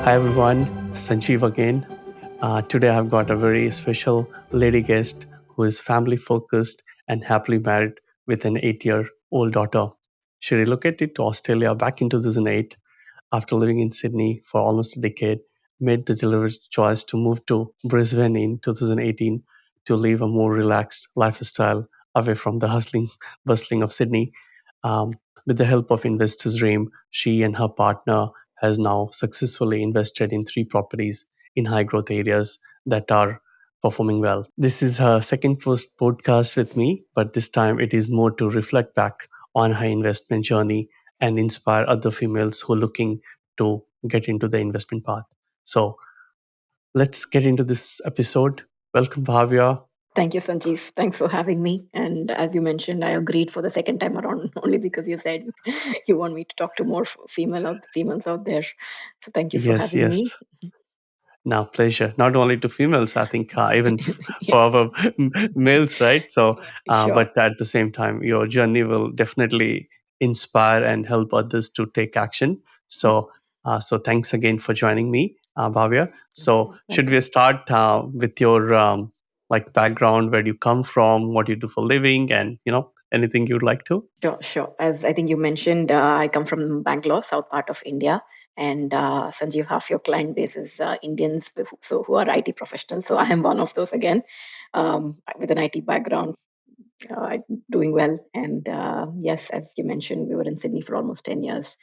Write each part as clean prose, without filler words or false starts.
Hi everyone, Sanjeev again. Today I've got a very special lady guest who is family focused and happily married with an 8-year-old daughter. She relocated to Australia back in 2008 after living in Sydney for almost a decade, made the deliberate choice to move to Brisbane in 2018 to live a more relaxed lifestyle away from the hustling, bustling of Sydney. Um, with the help of Investors Dream, she and her partner has now successfully invested in 3 properties in high growth areas that are performing well. This is her second first podcast with me, but this time it is more to reflect back on her investment journey and inspire other females who are looking to get into the investment path. So let's get into this episode. Welcome, Bhavya. Thank you, Sanjeev. Thanks for having me. And as you mentioned, I agreed for the second time around only because you said you want me to talk to more females out there. So thank you for Yes, having me. yes. Now, pleasure. Not only to females, I think even Yeah, for our males, right? So, sure. but at the same time, your journey will definitely inspire and help others to take action. So thanks again for joining me, Bhavya. So, should we Welcome. start with your like background, where you come from, what you do for living, and anything you'd like to? Sure, sure. As I think you mentioned, I come from Bangalore, south part of India. And Sanjeev, half your client base is Indians, so who are IT professionals. So I am one of those again, with an IT background. Doing well. And yes, as you mentioned, we were in Sydney for almost 10 years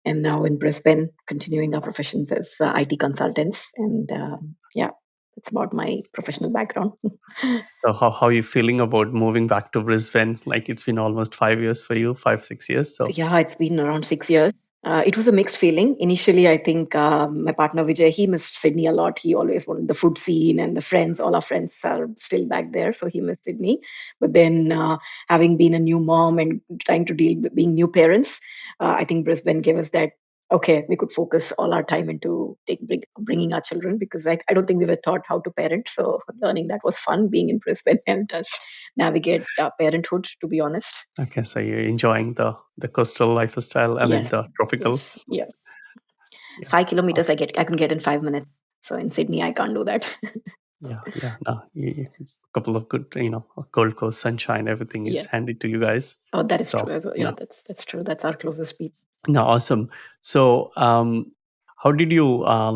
and now in Brisbane, continuing our professions as IT consultants. And yeah, that's about my professional background. So, how are you feeling about moving back to Brisbane? Like it's been almost 5 years for you, 5, 6 years. So. Yeah, it's been around 6 years. It was a mixed feeling. Initially, I think my partner Vijay, he missed Sydney a lot. He always wanted the food scene and the friends. All our friends are still back there, so he missed Sydney. But then, having been a new mom and trying to deal with being new parents, I think Brisbane gave us that. Okay, we could focus all our time into bringing our children because I don't think we were taught how to parent. So learning that was fun. Being in Brisbane helped us navigate parenthood. To be honest, Okay, so you're enjoying the coastal lifestyle. I mean, yes, the tropical. yes, yeah. Yeah, 5 kilometers awesome. I can get in 5 minutes. So in Sydney I can't do that. Yeah, yeah. No, it's a couple of good, Gold Coast sunshine. Everything is Yeah. handy to you guys. Oh, that is So true as well. Yeah, yeah, that's true. That's our closest beach. no, awesome. So, how did you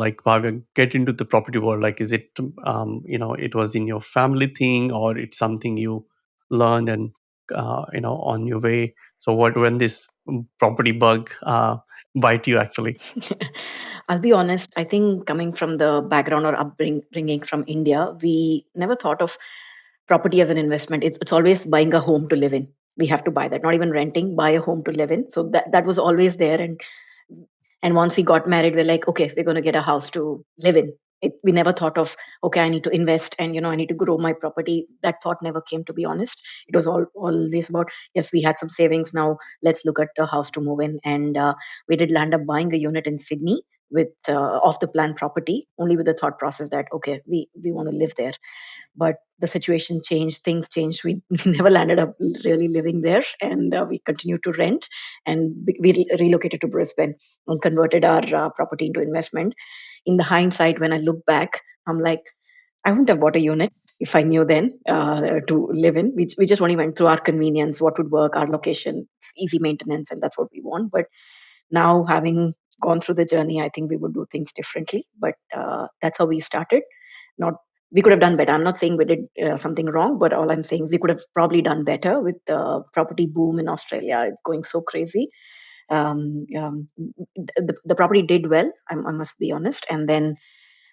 like Bhavya, get into the property world? Like, is it it was in your family thing, or it's something you learned and on your way? So, what when this property bug bite you actually? I'll be honest. I think coming from the background or upbringing from India, we never thought of property as an investment. It's always buying a home to live in. We have to buy that, not even renting, buy a home to live in. So that was always there. And once we got married, we're like, okay, we're going to get a house to live in. We never thought of, okay, I need to invest and I need to grow my property. That thought never came, to be honest. It was always about, yes, we had some savings. Now let's look at a house to move in. And we did land up buying a unit in Sydney with off the plan property, only with the thought process that okay, we want to live there. But the situation changed, things changed. We never landed up really living there, and we continued to rent. And we relocated to Brisbane and converted our property into investment. In the hindsight, when I look back, I'm like, I wouldn't have bought a unit if I knew then to live in. We just only went through our convenience, what would work, our location, easy maintenance, and that's what we want. But now, having gone through the journey, I think we would do things differently. But that's how we started. Not We could have done better. I'm not saying we did something wrong, but all I'm saying is we could have probably done better with the property boom in Australia. It's going so crazy. Um, um, the property did well. I must be honest. And then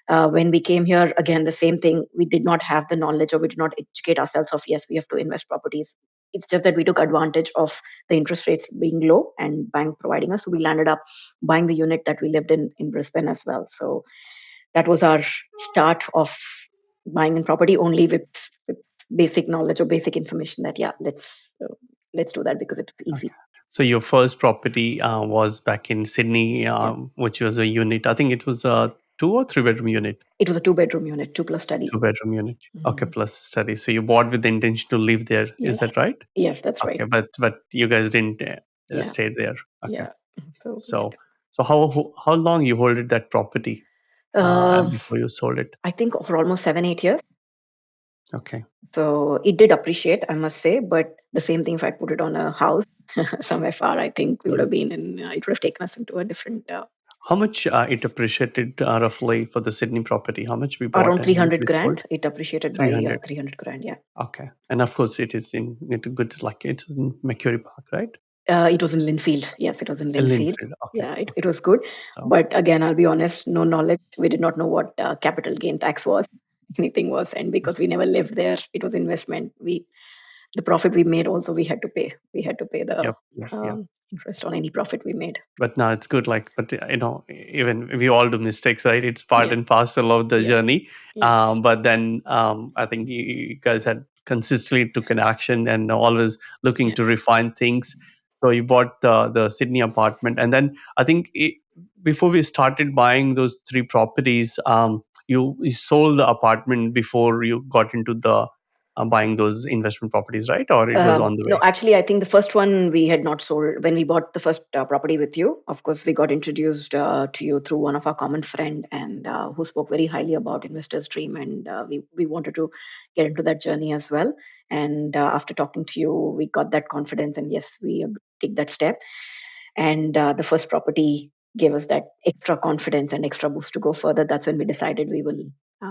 when we came here, again, the same thing. We did not have the knowledge, or we did not educate ourselves of, yes, we have to invest properties. It's just that we took advantage of the interest rates being low and bank providing us. So we landed up buying the unit that we lived in Brisbane as well. So that was our start of buying in property, only with basic knowledge or basic information that, yeah, let's do that because it's Okay. easy. So your first property was back in Sydney, Yeah. which was a unit. I think it was a 2 or 3 bedroom unit. It was a two-bedroom unit, two plus study. 2 bedroom unit. Okay, Mhm. plus study. So you bought with the intention to live there. Is Yes. that right? Yes, that's Okay, right. but you guys didn't Yeah. stay there. Okay. Yeah. So we had So to. So how long you holded that property Uh, before you sold it? I think for almost 7, 8 years. Okay. So it did appreciate, I must say, but the same thing if I put it on a house somewhere far, I think we would Yeah. have been in, it would have taken us into a different, How much it appreciated roughly for the Sydney property? How much we bought around and how much 300 we sold? grand. It appreciated by 300. 300 grand, yeah. Okay. And of course, it is in it's good, like it's in Macquarie Park, right? It was in Linfield. Yes, it was in Linfield. Linfield. Okay. Yeah, it Okay. was good. So, But again, I'll be honest, no knowledge. We did not know what capital gain tax was, anything was. And because yes. we never lived there, it was investment. The profit we made also we had to pay. We had to pay the Yep. Yeah. Yeah. interest on any profit we made. But now it's good, like, but even we all do mistakes, right? It's part Yeah, and parcel of the yeah, journey. yes, But then I think you guys had consistently took an action and always looking yeah. to refine things. So you bought the Sydney apartment, and then I think before we started buying those three properties, you sold the apartment before you got into the buying those investment properties, right? Or it was on the No, way. actually, I think the first one we had not sold when we bought the first property with you. Of course, we got introduced to you through one of our common friend, and who spoke very highly about Investor's Dream, and we wanted to get into that journey as well. And after talking to you, we got that confidence, and yes, we take that step. And the first property gave us that extra confidence and extra boost to go further. That's when we decided we will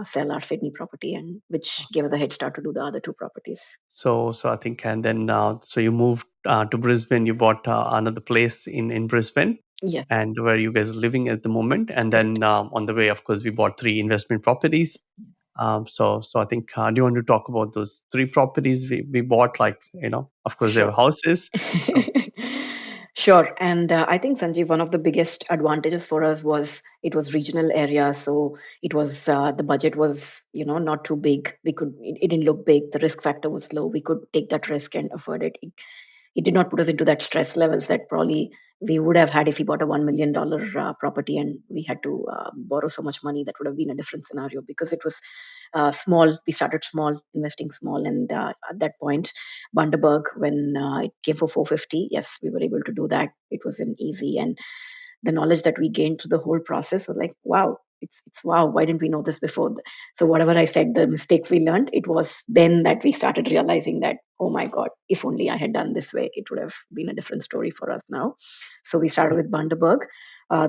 sell our Sydney property, and which gave us a head start to do the other two properties. So I think, and then so you moved to Brisbane. You bought another place in Brisbane, Yes, and where you guys are living at the moment. And correct. then on the way, of course, we bought three investment properties. So I think, do you want to talk about those three properties we bought? Like, of course, they Sure. were houses. So Sure. And I think, Sanjeev, one of the biggest advantages for us was it was regional area. So it was the budget was, not too big. It didn't look big. The risk factor was low. We could take that risk and afford it. It did not put us into that stress levels that probably we would have had if we bought a $1 million property and we had to borrow so much money. That would have been a different scenario because it was small. We started small, investing small, and at that point, Bundaberg, when it came for 450, yes, we were able to do that. It was an easy, and the knowledge that we gained through the whole process was like, wow, it's wow. Why didn't we know this before? So whatever I said, the mistakes we learned, it was then that we started realizing that, oh my God, if only I had done this way, it would have been a different story for us now. So we started with Bundaberg.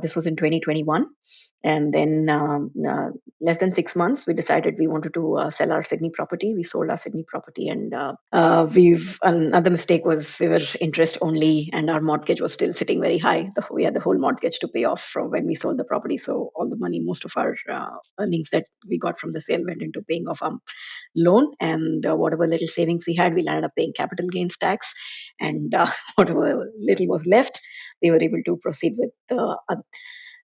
This was in 2021. And then less than 6 months, we decided we wanted to sell our Sydney property. We sold our Sydney property, and we've another mistake was we were interest only, and our mortgage was still sitting very high. We had the whole mortgage to pay off from when we sold the property. So all the money, most of our earnings that we got from the sale went into paying off our loan, and whatever little savings we had, we landed up paying capital gains tax, and whatever little was left, we were able to proceed with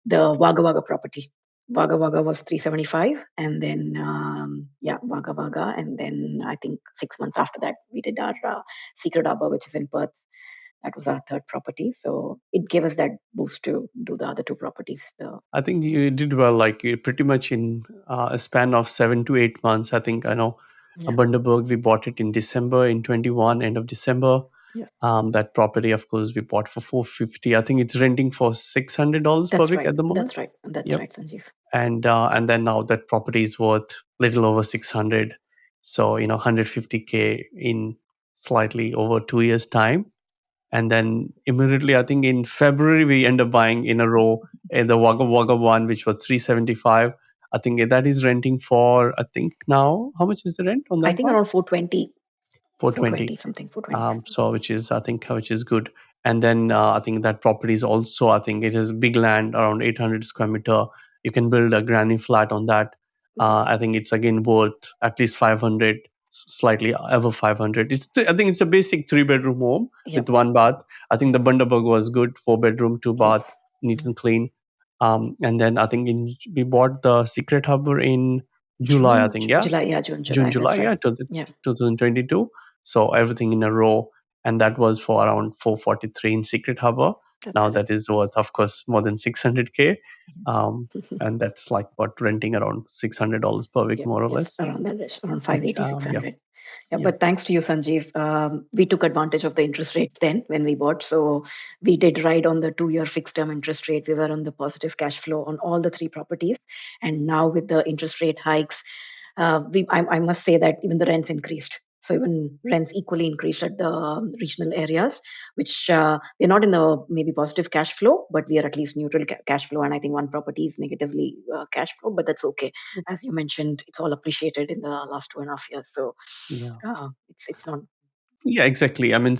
the Wagga Wagga property. Wagga Wagga was 375, and then yeah, Wagga Wagga, and then I think 6 months after that we did our Secret Harbor, which is in Perth. That was our third property, so it gave us that boost to do the other two properties. I think you did well, like you pretty much in a span of 7 to 8 months. I think I know Yeah, Bundaberg, we bought it in December in 21, end of December. yeah, That property, of course, we bought for 450. I think it's renting for $600 per that's week right, at the moment. that's right, that's Yep. right, Sanjeev. And then now that property is worth little over 600. So 150K in slightly over 2 years time. And then immediately, I think in February, we end up buying in a row the Wagga Wagga one, which was 375. I think that is renting for, I think now, how much is the rent on I that think one? around 420, 420. 420 something, 420. So which is, I think, which is good. And then I think that property is also, I think it has big land around 800 square meter. You can build a granny flat on that. Yes, I think it's again worth at least 500, slightly over 500. I think it's a basic three-bedroom home with yep, one bath. I think the Bundaberg was good, four-bedroom, two yes. bath, neat and clean. And then I think we bought the Secret Harbor in July, I think, yeah, July, yeah, June, June, July. July, That's right. yeah, to the Yeah, 2022. So everything in a row, and that was for around 443 in Secret Harbor. that's Now correct. that is worth, of course, more than 600K, and that's like what renting around $600 per week, Yep, more or yes, less. around that, around Which 580, 600. Yeah, Yeah. but thanks to you, Sanjeev, we took advantage of the interest rates then when we bought. So we did ride on the 2 year fixed term interest rate. We were on the positive cash flow on all the three properties. And now with the interest rate hikes, I must say that even the rents increased. So even rents equally increased at the regional areas, which we're not in the maybe positive cash flow, but we are at least neutral cash flow. And I think one property is negatively cash flow, but that's okay. As you mentioned, it's all appreciated in the last 2.5 years. So Yeah. it's not. Yeah, exactly. I mean,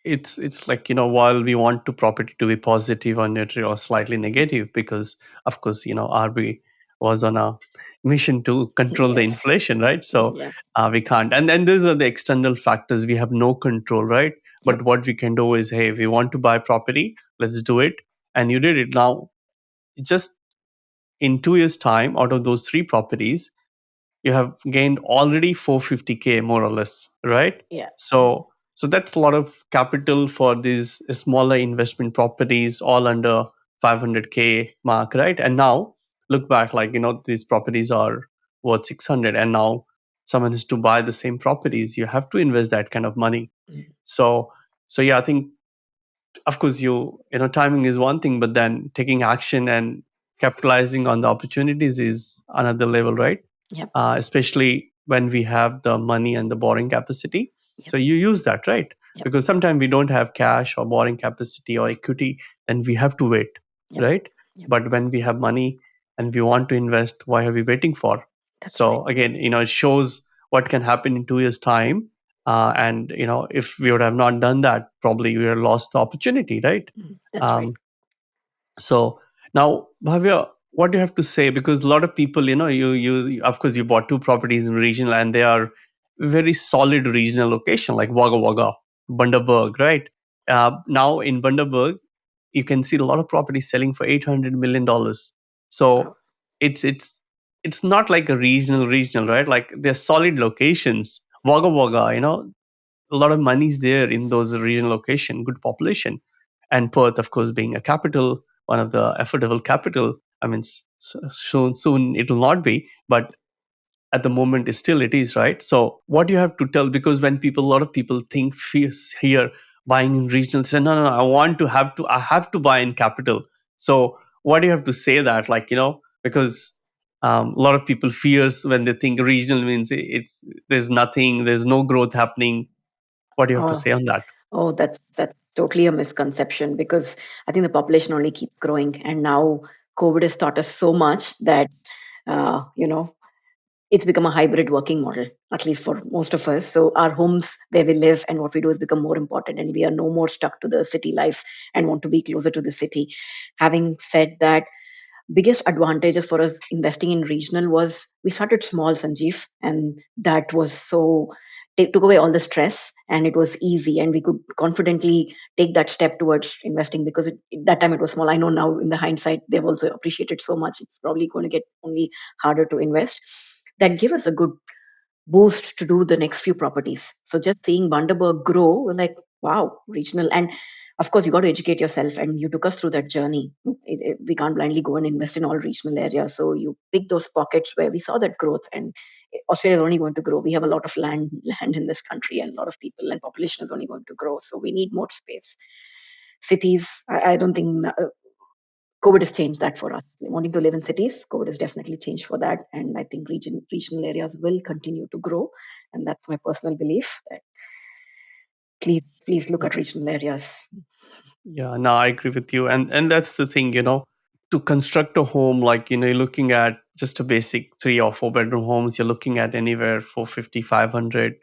it's like, while we want to property to be positive or neutral or slightly negative, because of course, RB was on a mission to control the Yes. inflation, right? So Yeah. we can't, and then these are the external factors we have no control, right? But Yep. what we can do is, hey, we want to buy property, let's do it. And you did it. Now, just in 2 years time, out of those three properties, you have gained already 450K more or less, right? Yeah. So that's a lot of capital for these smaller investment properties, all under 500K mark, right? And now look back, like, these properties are worth 600, and now someone has to buy the same properties, you have to invest that kind of money. Mm. So yeah, I think, of course, timing is one thing, but then taking action and capitalizing on the opportunities is another level, right? Yep. Especially when we have the money and the borrowing capacity. Yep. So you use that, right? Yep. Because sometimes we don't have cash or borrowing capacity or equity, then we have to wait, Yep. right? Yep. But when we have money and we want to invest, why are we waiting for? That's right. So again, it shows what can happen in 2 years' time. And if we would have not done that, probably we would have lost the opportunity, right? That's right. Um, so now, Bhavya, what do you have to say? Because a lot of people, of course, you bought two properties in regional, and they are very solid regional location, like Wagga Wagga, Bundaberg, right? Now in Bundaberg, you can see a lot of properties selling for $800 million. So Wow. it's it's not like a regional, right? Like they're solid locations. Wagga Wagga, a lot of money is there in those regional location, good population. And Perth, of course, being a capital, one of the affordable capital. I mean, soon it will not be, but at the moment still it is, right? So what do you have to tell? Because when a lot of people think fears here buying in regional, say no, I have to buy in capital. So what do you have to say that, like, because a lot of people fears when they think regional means it's there's nothing, there's no growth happening. What do you have to Oh, say on that? oh, that's totally a misconception because I think the population only keeps growing, and now COVID has taught us so much that uh, you know it's become a hybrid working model, at least for most of us. So our homes where we live and what we do has become more important, and we are no more stuck to the city life and want to be closer to the city. Having said that, biggest advantages for us investing in regional was we started small, Sanjeev, and that was so took away all the stress, and it was easy, and we could confidently take that step towards investing because that time it was small. I know now in the hindsight they've also appreciated so much, it's probably going to get only harder to invest. That gave us a good boost to do the next few properties. So just seeing Bundaberg grow, we're like, wow, regional. And of course, you got to educate yourself, and you took us through that journey. We can't blindly go and invest in all regional areas. So you pick those pockets where we saw that growth, and Australia is only going to grow. We have a lot of land in this country, and a lot of people, and population is only going to grow. So we need more space. Cities, I don't think COVID has changed that for us. Wanting to live in cities, COVID has definitely changed for that. And I think regional areas will continue to grow. And that's my personal belief that please look at regional areas. Yeah, no, I agree with you. And that's the thing, to construct a home, like, you're looking at just a basic 3 or 4 bedroom homes, you're looking at anywhere for 500,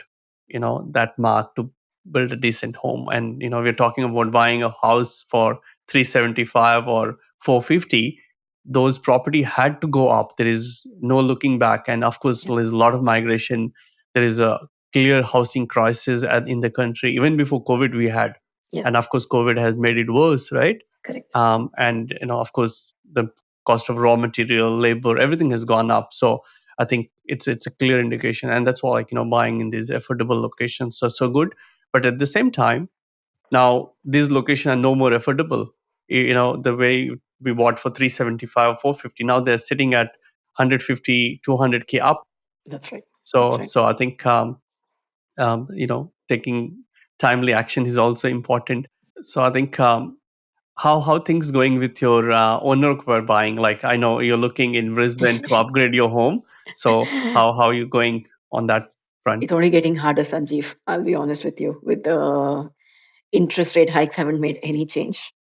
that mark to build a decent home. And, we're talking about buying a house for 375 or 450. Those property had to go up. There is no looking back. And of course, Yep. there is a lot of migration. There is a clear housing crisis in the country. Even before COVID, we had, Yes, and of course COVID has made it worse, right? correct. And of course the cost of raw material, labor, everything has gone up. So I think it's a clear indication, and that's why, like, buying in these affordable locations are so good. But at the same time, now these locations are no more affordable. The way we bought for 375 or 450, now they're sitting at 150 200K up. That's right. That's so right. so I think, taking timely action is also important. So I think, how things going with your owner occupier buying? Like, I know you're looking in Brisbane to upgrade your home. So how are you going on that front? It's only getting harder, Sanjeev. I'll be honest with you. With the interest rate hikes, haven't made any change.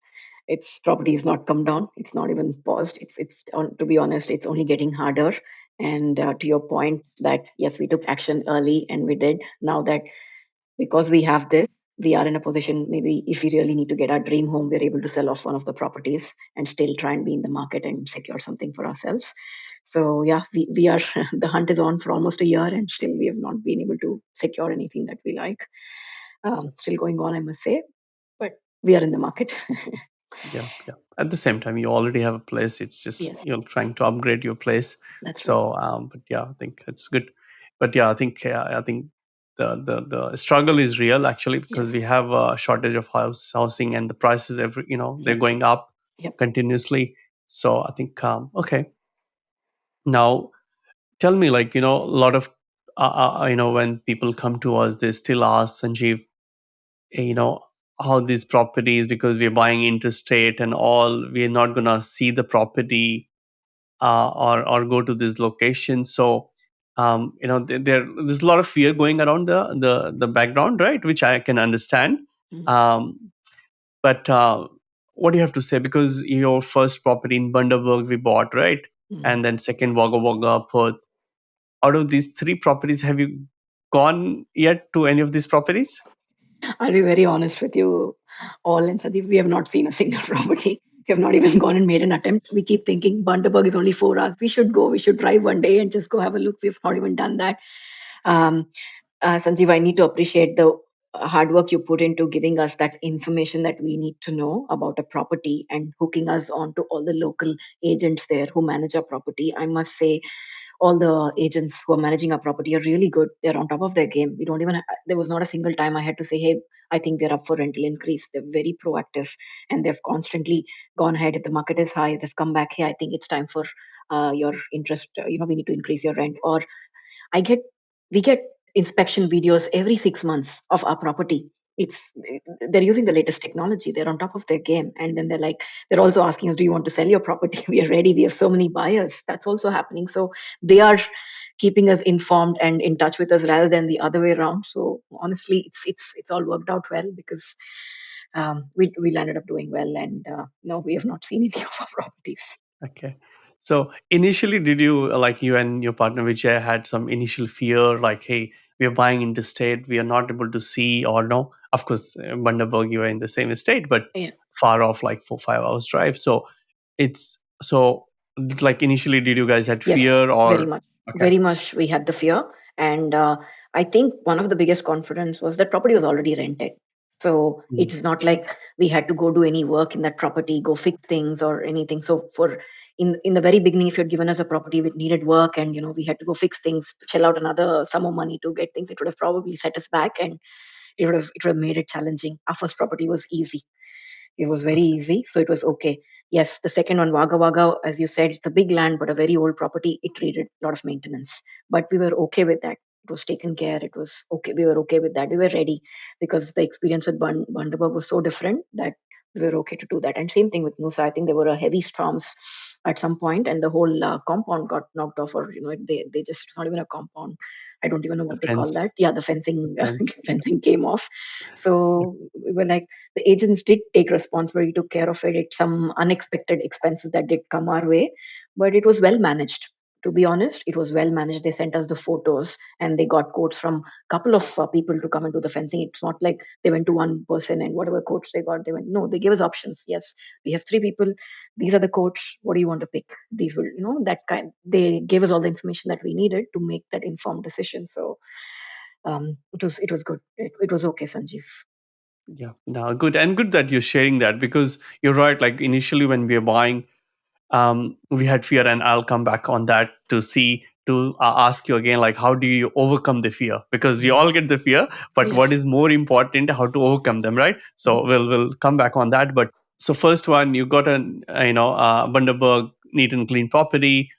Its property has not come down. It's not even paused. It's to be honest, it's only getting harder. And to your point that yes, we took action early, and we did. Now that because we have this, we are in a position, maybe if we really need to get our dream home, we're able to sell off one of the properties and still try and be in the market and secure something for ourselves. So yeah, we are the hunt is on for almost a year, and still we have not been able to secure anything that we like. Still going on, I must say, but we are in the market. Yeah, yeah. At the same time, you already have a place. It's just Yes, you're trying to upgrade your place. that's right. So, but yeah, I think it's good. But yeah, I think the struggle is real actually, because we Yes. have a shortage of housing, and the prices they're Yep. going up Yep. continuously. So I think, okay, now tell me, like, a lot of when people come to us, they still ask Sanjeev, you know how these properties, because we're buying interstate and all, we're not gonna see the property, or go to this location. So there's a lot of fear going around the background, right, which I can understand. Mm, um, but what do you have to say, because your first property in Bundaberg we bought, right, mm. and then second Wagga Wagga, Perth. Out of these three properties, have you gone yet to any of these properties? I'll be very honest with you, all and Sandeep, we have not seen a single property. We have not even gone and made an attempt. We keep thinking Bundaberg is only 4 hours. We should go. We should drive one day and just go have a look. We've not even done that. Um, Sanjeev, I need to appreciate the hard work you put into giving us that information that we need to know about a property and hooking us on to all the local agents there who manage our property. I must say, all the agents who are managing our property are really good. They're on top of their game. We don't even, there was not a single time I had to say, hey, I think we're up for rental increase. They're very proactive, and they've constantly gone ahead. If the market is high, they've come back, hey, I think it's time for your interest, we need to increase your rent. Or I get we get inspection videos every 6 months of our property. It's they're using the latest technology. They're on top of their game, and then they're also asking us, "Do you want to sell your property? We are ready. We have so many buyers." That's also happening. So they are keeping us informed and in touch with us rather than the other way around. So honestly, it's all worked out well because we landed up doing well, and no, we have not seen any of our properties. Okay. So initially, did you, like, you and your partner Vijay had some initial fear, like, hey, we are buying interstate, we are not able to see, or no? Of course, Bundaberg, you are in the same estate, but Yeah. far off, like 4 5 hours drive. So it's so, like, initially, did you guys had Yes, fear, very or much. okay? Very much we had the fear. And I think one of the biggest confidence was that property was already rented. So it Mm. is not like we had to go do any work in that property, go fix things or anything. So for in the very beginning, if you had given us a property which needed work and we had to go fix things, shell out another sum of money to get things, it would have probably set us back, and it would have made it challenging. Our first property was easy. It was very Okay. easy, so it was okay. Yes, the second one, Wagga Wagga, as you said, it's a big land but a very old property. It needed a lot of maintenance, but we were okay with that. It was taken care. It was okay. We were okay with that. We were ready because the experience with Bundaberg was so different that we were okay to do that. And same thing with Nusa. I think there were heavy storms at some point, and the whole compound got knocked off, or they just it's not even a compound. I don't even know The what they call fence, that. Yeah, the the fencing fence. fencing came off. Yeah. So we were like, the agents did take responsibility, took care of it. Some unexpected expenses that did come our way, but it was well managed. To be honest, it was well managed. They sent us the photos, and they got quotes from a couple of people to come and do the fencing. It's not like they went to one person and whatever quotes they got, they went. No, they gave us options. Yes, we have three people. These are the quotes. What do you want to pick? These will, that kind. They gave us all the information that we needed to make that informed decision. So it was good. It was okay, Sanjeev. Yeah. No, good, and good that you're sharing that, because you're right. Like, initially when we were buying, we had fear, and I'll come back on that to ask you again, like, how do you overcome the fear, because we Mm. all get the fear, but what Yes. is more important, how to overcome them, right? So Mm. we'll come back on that. But so first one, you got a Bundaberg neat and clean property.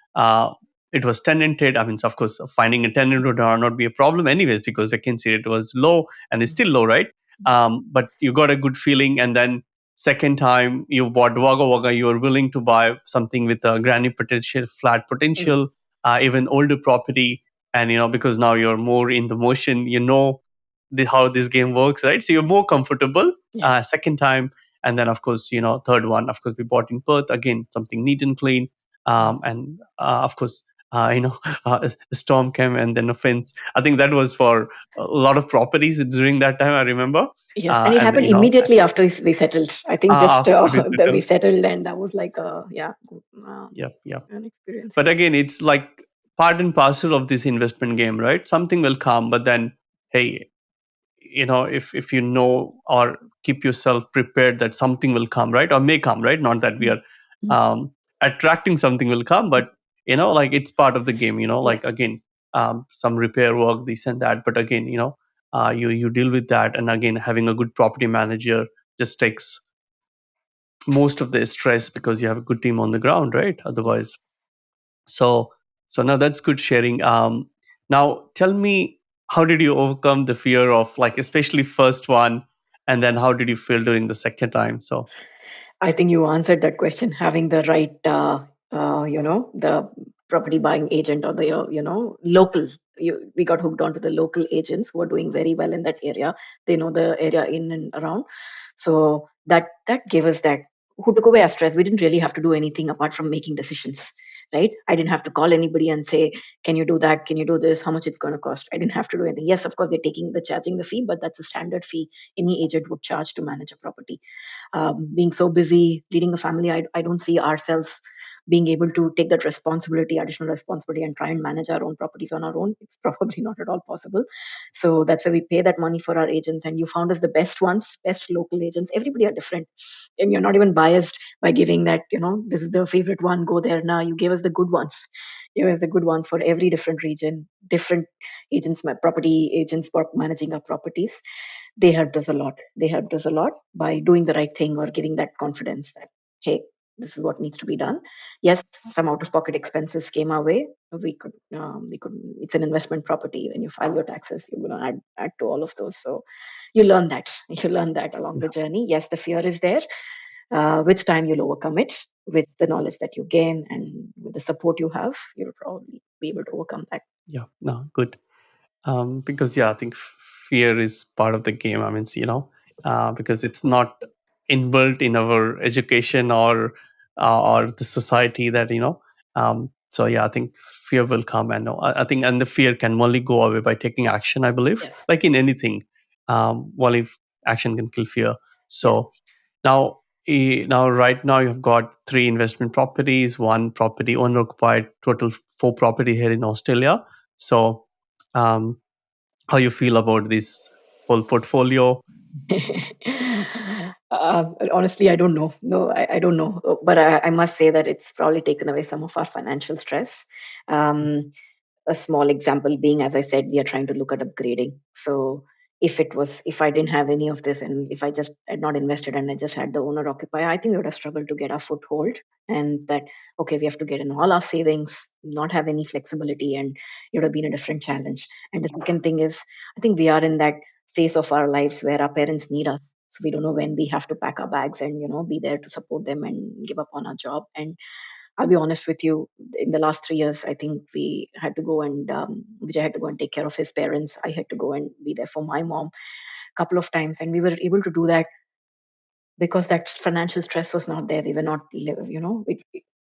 it was tenanted. I mean, of course, finding a tenant would not be a problem anyways, because vacancy rate was low and it's still low, right? But you got a good feeling, and then second time you bought Wagga Wagga, you were willing to buy something with a granny potential, flat Mm. potential, even older property, and because now you're more in the motion, how this game works, right? So you're more comfortable Yeah. second time. And then of course, third one, of course, we bought in Perth again, something neat and clean. And of course, a storm came and then a fence. I think that was for a lot of properties during that time, I remember. Yes, and it And happened immediately after we settled. I think just after we we settled. settled, and that was like yeah, Yep, yep. an experience. But Yes, again, it's like part and parcel of this investment game, right? Something will come, but then, hey, if or keep yourself prepared that something will come, right? Or may come, right? Not that we mm, are mm, um, attracting something will come, but like it's part of the game, yes, like again, some repair work, this and that. But again, you deal with that, and again, having a good property manager just takes most of the stress, because you have a good team on the ground, right? yes. Otherwise, so now that's good sharing. Now tell me, how did you overcome the fear of, like, especially first one, and then how did you feel during the second time? So I think you answered that question. Having the right, the property buying agent or the, local. We got hooked onto the local agents who are doing very well in that area. They know the area in and around. So that gave us that, who took away our stress. We didn't really have to do anything apart from making decisions, right? I didn't have to call anybody and say, "Can you do that? Can you do this? How much it's going to cost?" I didn't have to do anything. Yes, of course, they're charging the fee, but that's a standard fee any agent would charge to manage a property. Being so busy leading a family, I don't see ourselves being able to take that responsibility, additional responsibility, and try and manage our own properties on our own. It's probably not at all possible. So that's why we pay that money for our agents. And you found us the best ones, best local agents. Everybody are different. And you're not even biased by giving that, this is the favorite one, go there now. You gave us the good ones. You gave us the good ones for every different region, different agents, my property agents for managing our properties. They helped us a lot. They helped us a lot by doing the right thing or giving that confidence that, hey, this is what needs to be done. Yes, some out of pocket expenses came our way. We could, it's an investment property. When you file your taxes, you're going to add to all of those. So you learn that. You learn that along the journey. Yes, the fear is there. With time, you'll overcome it. With the knowledge that you gain and with the support you have, you'll probably be able to overcome that. yeah, no, good. Because yeah, I think fear is part of the game. I mean, because it's not inbuilt in our education or the society that So yeah, I think fear will come, and I think, and the fear can only go away by taking action, I believe, Yes. like in anything. Only action can kill fear. Yes. So now right now you've got three investment properties, one property owner occupied, total four property here in Australia. So um, how you feel about this whole portfolio? Honestly, I don't know. No, I don't know. But I must say that it's probably taken away some of our financial stress. Um, a small example being, as I said, we are trying to look at upgrading. So if I didn't have any of this, and if I just had not invested and I just had the owner occupy, I think we would have struggled to get our foothold. And that, okay, we have to get in all our savings, not have any flexibility, and it would have been a different challenge. And the second thing is, I think we are in that phase of our lives where our parents need us. So we don't know when we have to pack our bags and be there to support them and give up on our job. And I'll be honest with you, in the last 3 years, I think we had to go and Vijay had to go and take care of his parents. I had to go and be there for my mom a couple of times, and we were able to do that because that financial stress was not there. We were not,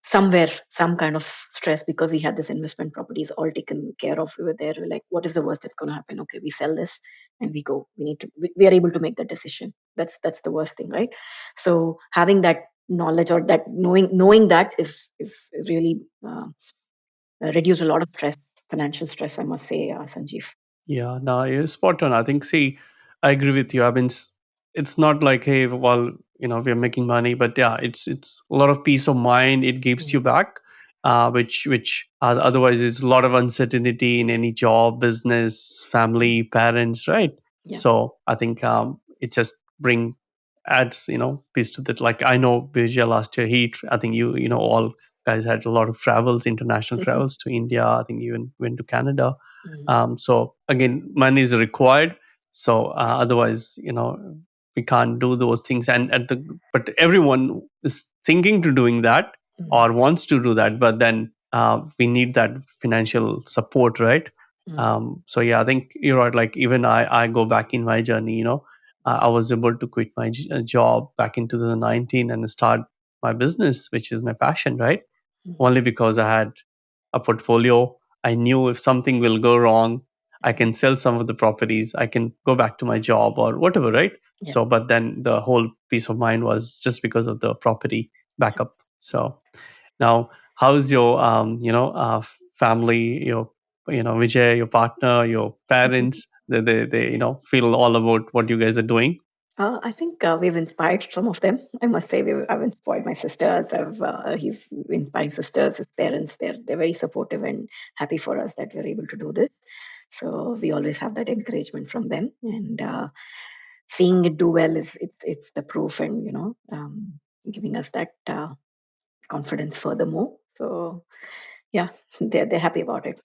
somewhere, some kind of stress because we had this investment properties all taken care of. We were there. We're like, what is the worst that's going to happen? Okay, we sell this and we go. We are able to make that decision. That's the worst thing, right? So having that knowledge or that knowing that is really reduce a lot of stress, financial stress. I must say, Sanjeev. Yeah, no, you're spot on. I think, see, I agree with you. I mean, it's not like, hey, well, we're making money, but yeah, it's a lot of peace of mind it gives Mm, you back, which otherwise is a lot of uncertainty in any job, business, mm, family, parents, right? yeah. So I think it just adds peace to that. Like I know Vijay last year, I think you know all guys had a lot of travels, international travels to India. I think even went to Canada. Mm, So again, money is required. So otherwise, we can't do those things. And but everyone is thinking to doing that mm, or wants to do that, but then we need that financial support, right? mm, So yeah, I think you're right. Like even I go back in my journey. I was able to quit my job back in 2019 and start my business, which is my passion, right? mm, Only because I had a portfolio. I knew if something will go wrong, I mm. can sell some of the properties, I can go back to my job or whatever, right? Yeah. So, but then the whole peace of mind was just because of the property backup. So now, how's your family, your Vijay, your partner, your parents? They feel all about what you guys are doing. I think we've inspired some of them. I must say, I've inspired my sisters. He's inspiring sisters, his parents. They're very supportive and happy for us that we're able to do this. So we always have that encouragement from them, and seeing it do well is it's the proof, and giving us that confidence furthermore. So yeah, they're happy about it.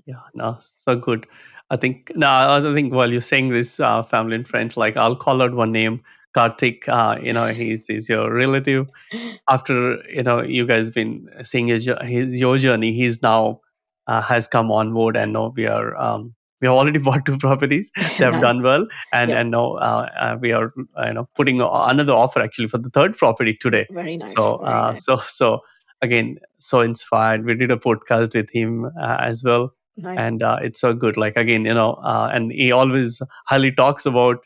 Yeah, no, so good. I think now. I think while you're saying this, family and friends, like I'll call out one name, Karthik. He's your relative. After you guys been seeing your journey, he's now has come on board, and now we have already bought two properties. They have Nice. done well, and Yeah, now we are putting another offer actually for the third property today. very nice. So Very nice. again, so inspired. We did a podcast with him as well, Nice. and it's so good. Like again, and he always highly talks about.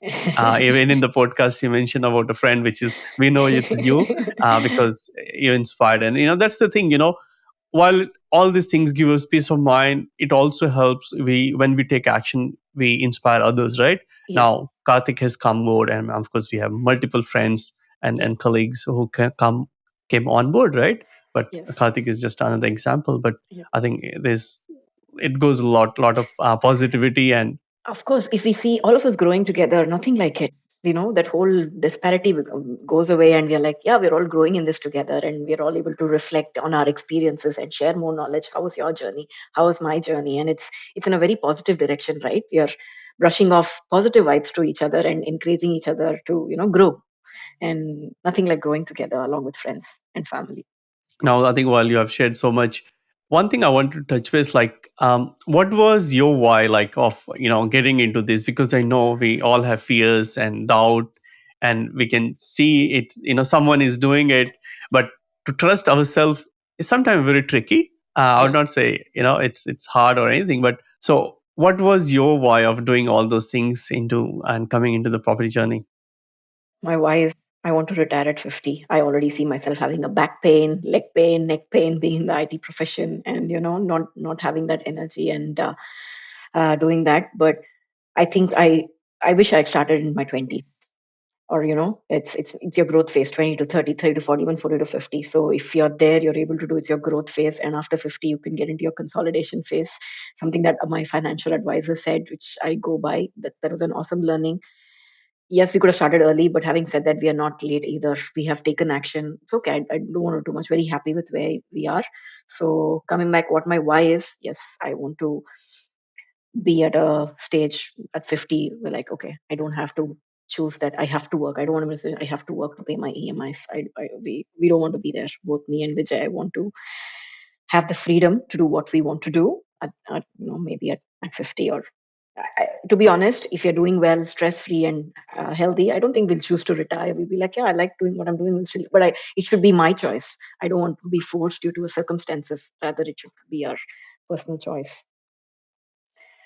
Even in the podcast, you mentioned about a friend, which is we know it's you because you're inspired. And that's the thing. While all these things give us peace of mind, it also helps we when we take action, we inspire others, right? Yes. Now Karthik has come board, and of course we have multiple friends Yes. and colleagues who came on board, right? But Yes. Karthik is just another example. But Yep. I think there's it goes a lot of positivity. And Of course, if we see all of us growing together, nothing like it. That whole disparity goes away, and we're like, yeah, we're all growing in this together, and we're all able to reflect on our experiences and share more knowledge. How was your journey? How was my journey? And it's in a very positive direction, right? We are brushing off positive vibes to each other and encouraging each other to grow. And nothing like growing together along with friends and family. now, I think while you have shared so much, one thing I want to touch base, like, what was your why, like, of getting into this? Because I know we all have fears and doubt, and we can see it. Someone is doing it, but to trust ourselves is sometimes very tricky. I would Yeah. not say it's hard or anything, but so what was your why of doing all those things into and coming into the property journey? My why is I want to retire at 50. I already see myself having a back pain, leg pain, neck pain, being in the IT profession, and not having that energy and doing that. But I think I wish I'd started in my 20s. Or it's your growth phase, 20 to 30, 30 to 40, even 40 to 50. So if you're there, you're able to do, it's your growth phase, and after 50 you can get into your consolidation phase. Something that my financial advisor said, which I go by, that was an awesome learning. Yes, we could have started early, but having said that, we are not late either. We have taken action. It's okay. I don't want to do much. Very happy with where we are. So coming back, what my why is, yes, I want to be at a stage at 50 where, like, okay, I don't have to choose that I have to work. I don't want to say I have to work to pay my EMIs. We don't want to be there. Both me and Vijay, I want to have the freedom to do what we want to do at maybe at 50. Or to be honest, if you're doing well, stress free and healthy, I don't think we'll choose to retire. We'll be like, yeah, I like doing what I'm doing, still, but it should be my choice. I don't want to be forced due to circumstances. Rather, it should be our personal choice.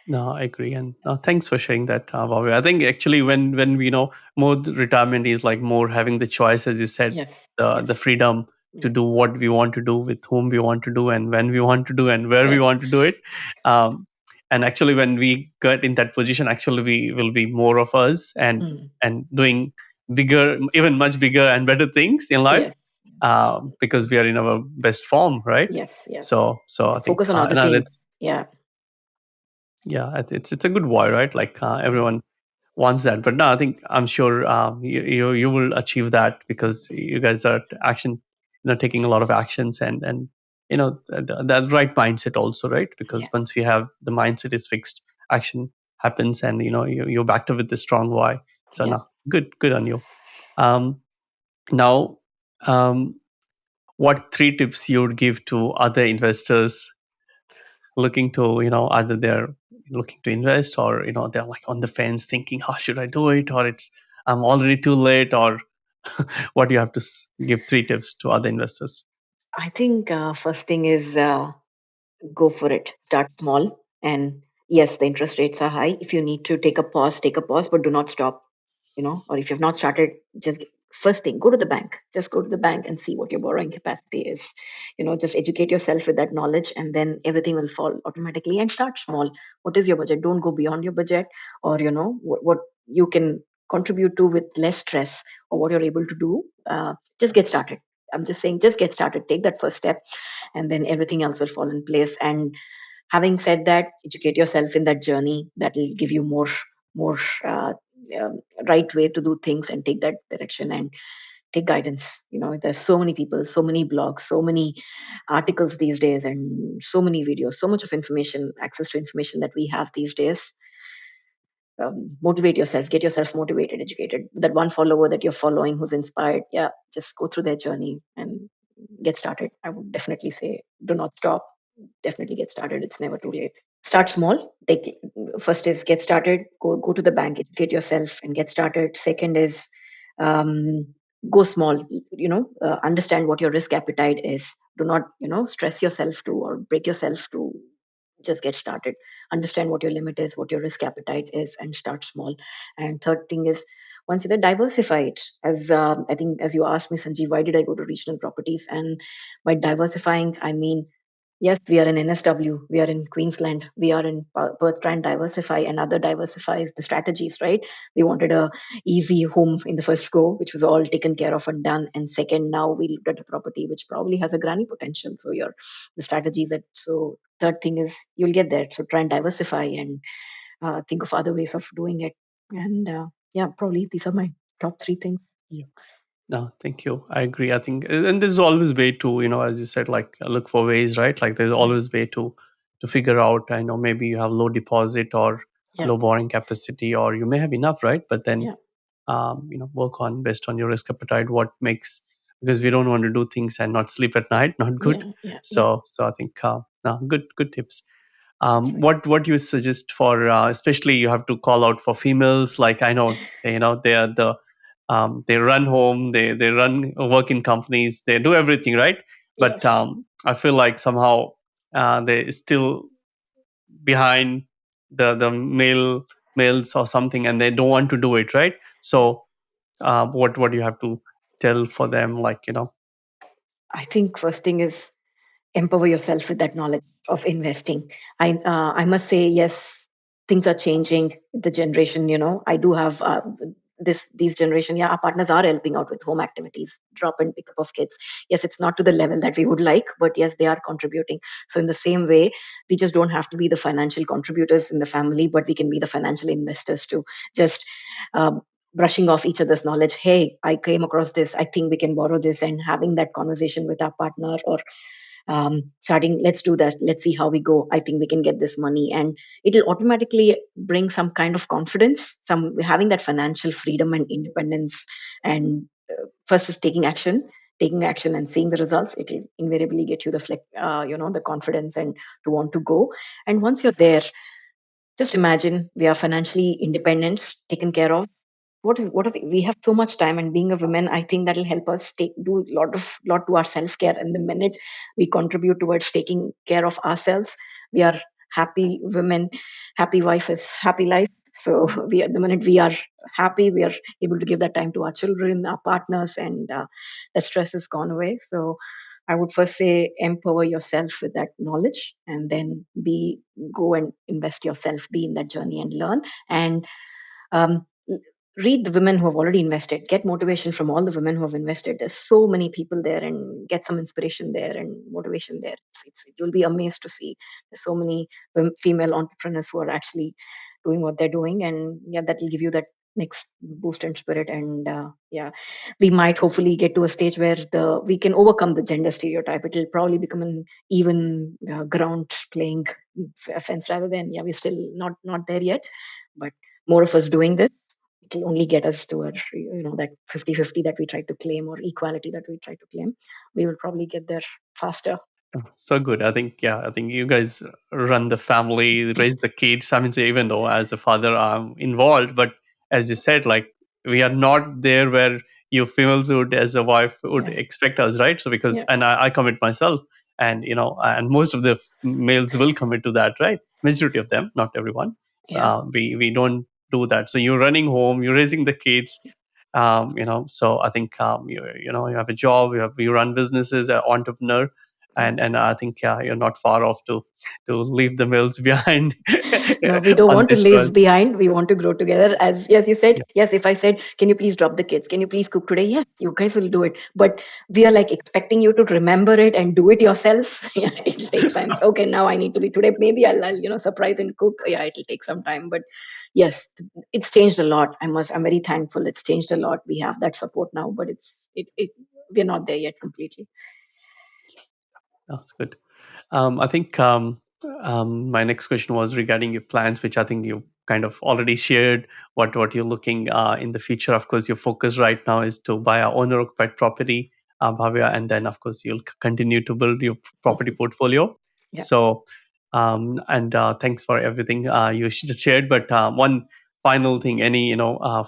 No, I agree, and thanks for sharing that, Bhavya. I think actually, when we more retirement is like more having the choice, as you said, Yes, the yes, freedom to yeah, do what we want to do, with whom we want to do, and when we want to do, and where we correct. want to do it. Um, and actually, when we get in that position, actually, we will be more of us, Mm. and doing bigger, even much bigger and better things in life, Yes, because we are in our best form, right? yes, yes. So Yeah, I think focus on other no, things. that's Yeah, yeah, it's a good why, right? Like everyone wants that, but no, I think I'm sure you will achieve that because you guys are action. taking a lot of actions, and that right mindset also, right? Yeah, Because once we have the mindset is fixed, action happens, and you're backed up with the strong why. So yeah. now, good on you. um, Now, what three tips you would give to other investors looking to, either they're looking to invest, or they're like on the fence thinking, how should I do it, or it's I'm already too late, or what do you have to give three tips to other investors? I think first thing is go for it. Start small. And yes, the interest rates are high. If you need to take a pause, but do not stop. Or if you've not started, first thing, go to the bank. Just go to the bank and see what your borrowing capacity is. Just educate yourself with that knowledge, and then everything will fall automatically. And start small. What is your budget? Don't go beyond your budget, or what you can contribute to with less stress, or what you're able to do. Just get started. I'm just saying, just get started. Take that first step, and then everything else will fall in place. And having said that, educate yourself in that journey. That will give you more uh, um, right way to do things, and take that direction, and take guidance. There's so many people, so many blogs, so many articles these days, and so many videos, so much of information, access to information that we have these days. Motivate yourself, get yourself motivated, educated. That one follower that you're following who's inspired, yeah, just go through their journey and get started. I would definitely say, do not stop. Definitely get started. It's never too late. Start small. Take First is get started. Go to the bank, educate yourself, and get started. Second is um, go small. Understand what your risk appetite is. Do not stress yourself to or break yourself to just get started. Understand what your limit is, what your risk appetite is, and start small. And third thing is, once you diversify it. As I think, as you asked me, Sanjeev, why did I go to regional properties? And by diversifying, I mean, yes, we are in NSW, we are in Queensland, we are in Perth. Try and diversify. And other diversifies the strategies, right? We wanted a easy home in the first go, which was all taken care of and done. And second, now we looked at a property which probably has a granny potential. So your the strategies that so third thing is you'll get there. So try and diversify, and think of other ways of doing it. And yeah, probably these are my top three things. Yeah. No, thank you. I agree. I think, and there's always way to, as you said, like look for ways, right? Like there's Yeah, always way to figure out. I know maybe you have low deposit or yeah, low borrowing capacity, or you may have enough, right? But then yeah, work on based on your risk appetite, what makes, because we don't want to do things and not sleep at night, not good. yeah, yeah, yeah. So I think no, good tips. That's right. What you suggest for, especially you have to call out for females, like I know, they are the they run home, they run work in companies, they do everything, right? But Yes. I feel like somehow they still behind the males or something, and they don't want to do it, right? Yeah. So what do you have to tell for them, like I think first thing is empower yourself with that knowledge of investing. I must say, yes, things are changing. The generation, I do have these generation. Yeah, our partners are helping out with home activities, drop and pick up of kids. Yes, it's not to the level that we would like, but yes, they are contributing. So in the same way, we just don't have to be the financial contributors in the family, but we can be the financial investors too. Just um, brushing off each other's knowledge. Hey, I came across this, I think we can borrow this, and having that conversation with our partner, or starting, let's do that, let's see how we go, I think we can get this money. And it'll automatically bring some kind of confidence, some having that financial freedom and independence. And first is taking action and seeing the results. It will invariably get you the the confidence, and to want to go. And once you're there, just imagine we are financially independent, taken care of. What if we have so much time, and being a woman, I think that'll help us do lot to our self-care. And the minute we contribute towards taking care of ourselves, we are happy women. Happy wife is happy life. So the minute we are happy, we are able to give that time to our children, our partners, and the stress is gone away. So I would first say empower yourself with that knowledge, and then be go and invest yourself, be in that journey and learn. And um, read the women who have already invested, get motivation from all the women who have invested. There's so many people there, and get some inspiration there and motivation there. You'll be amazed to see there's so many female entrepreneurs who are actually doing what they're doing. And yeah, that will give you that next boost in spirit. And yeah, we might hopefully get to a stage where the we can overcome the gender stereotype. It'll probably become an even ground playing offense rather than, yeah, we're still not there yet, but more of us doing this, it'll only get us to a, that 50-50 that we try to claim, or equality that we try to claim. We will probably get there faster. So good. I think, yeah, I think you guys run the family, raise the kids. I mean, say, even though as a father I'm involved, but as you said, like, we are not there where you females would, as a wife, would Yeah, expect us, right? So because, yeah, and I commit myself, and and most of the males will commit to that, right? Majority of them, not everyone. yeah. We don't do that. So you're running home, you're raising the kids, so I think, you have a job, you run businesses, an entrepreneur, Yeah. and I think, yeah, you're not far off to leave the mills behind No, we don't on want to this leave choice. behind. We want to grow together. As yes, you said, Yeah. yes, if I said, can you please drop the kids? Can you please cook today? Yes, you guys will do it. But we are like expecting you to remember it and do it yourselves. Yeah, it'll take time. Okay, now I need to be today. Maybe I'll surprise and cook. Yeah, it'll take some time. But yes, it's changed a lot. I'm very thankful. It's changed a lot. We have that support now, but we're not there yet completely. That's good. I think, my next question was regarding your plans, which I think you kind of already shared. What you're looking in the future. Of course, your focus right now is to buy a owner occupied property, Bhavya, and then of course you'll continue to build your property portfolio. Yeah. So, and thanks for everything you just shared. But one final thing, any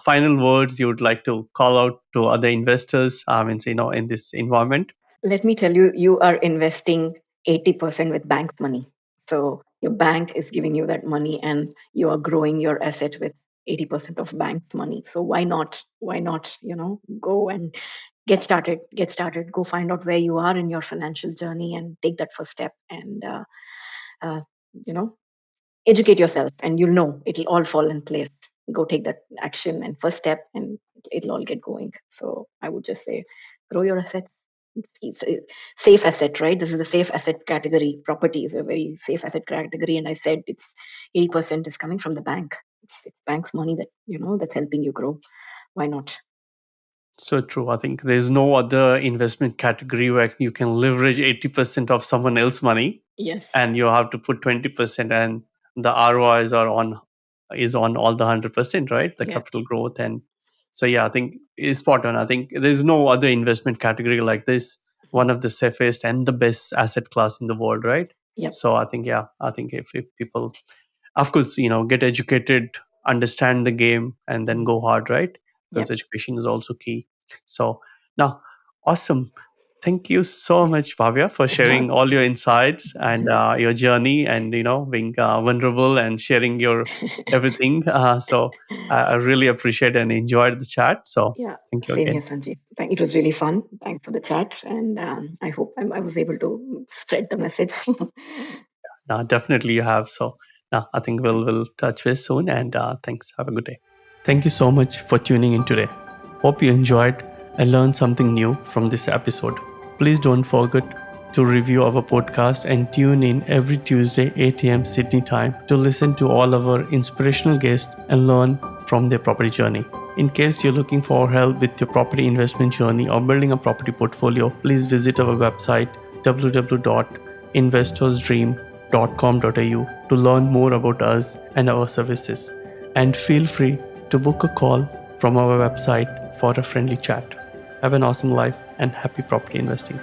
final words you would like to call out to other investors? I mean, in this environment. Let me tell you, you are investing 80% with bank money. So your bank is giving you that money, and you are growing your asset with 80% of bank's money. So why not? Why not, go and get started, go find out where you are in your financial journey and take that first step, and uh, you know, educate yourself, and you'll know it'll all fall in place. Go take that action and first step, and it'll all get going. So I would just say, grow your assets. It's a safe asset, right? This is the safe asset category. Property is a very safe asset category, and I said it's 80% is coming from the bank. It's bank's money that's helping you grow. Why not? So true. I think there's no other investment category where you can leverage 80% of someone else's money, Yes. and you have to put 20%, and the ROIs is on all the 100%, right? The Yeah. capital growth. And so, yeah, I think is spot on. I think there's no other investment category like this, Mhm. one of the safest and the best asset class in the world, right? Yep. So I think, yeah, I think if people, of course, get educated, understand the game, and then Mm. go hard, right? Because Yep. education is also key. So now, awesome. Thank you so much, Bhavya, for Yeah. sharing all your insights and your journey, and being vulnerable and sharing your everything. So I really appreciate and enjoyed the chat. So Yeah, thank you same here, again. Sanjeev. It was really fun. Thanks for the chat, and I hope I was able to spread the message. Definitely you have. So I think we'll touch base soon. And thanks. Have a good day. Thank you so much for tuning in today. Hope you enjoyed and learned something new from this episode. Please don't forget to review our podcast and tune in every Tuesday 8 a.m. Sydney time to listen to all our inspirational guests and learn from their property journey. In case you're looking for help with your property investment journey or building a property portfolio, please visit our website www.investorsdream.com.au to learn more about us and our services. And feel free to book a call from our website for a friendly chat. Have an awesome life and happy property investing.